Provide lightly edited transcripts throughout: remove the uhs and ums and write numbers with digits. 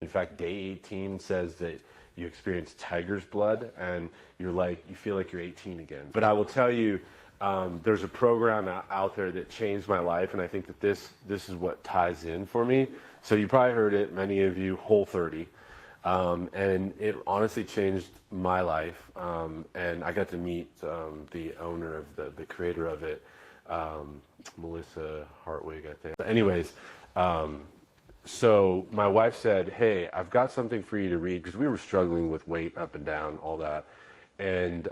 In fact, day 18 says that you experience tiger's blood and you feel like you're 18 again. But I will tell you, there's a program out there that changed my life, and I think that this is what ties in for me. So you probably heard it, many of you, Whole30. And it honestly changed my life. And I got to meet the owner of the creator of it, Melissa Hartwig, I think. But anyways, so my wife said, hey, I've got something for you to read, because we were struggling with weight up and down, all that. And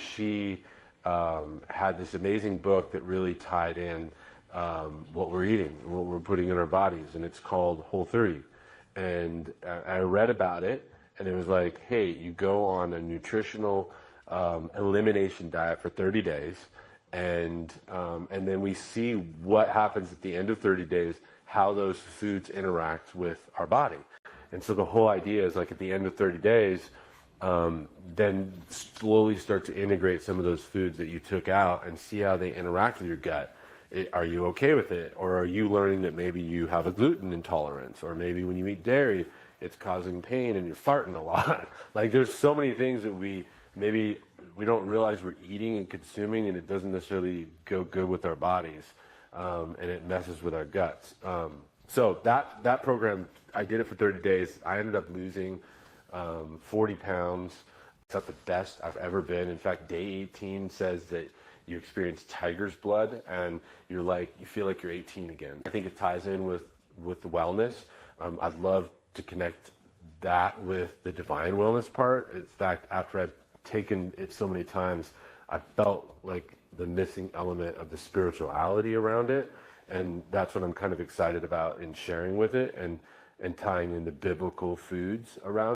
she had this amazing book that really tied in what we're eating, what we're putting in our bodies, and it's called Whole30. And I read about it, and it was like, hey, you go on a nutritional elimination diet for 30 days, and then we see what happens at the end of 30 days, how those foods interact with our body. And so the whole idea is, like, at the end of 30 days, then slowly start to integrate some of those foods that you took out and see how they interact with your gut. Are you okay with it? Or are you learning that maybe you have a gluten intolerance? Or maybe when you eat dairy, it's causing pain and you're farting a lot. Like, there's so many things that we don't realize we're eating and consuming, and it doesn't necessarily go good with our bodies. And it messes with our guts. So that program, I did it for 30 days. I ended up losing 40 pounds. It's not the best I've ever been. In fact, day 18 says that you experience tiger's blood and you feel like you're 18 again. I think it ties in with the wellness. I'd love to connect that with the divine wellness part. In fact, after I've taken it so many times, I felt like the missing element of the spirituality around it. And that's what I'm kind of excited about in sharing with it, and tying in the biblical foods around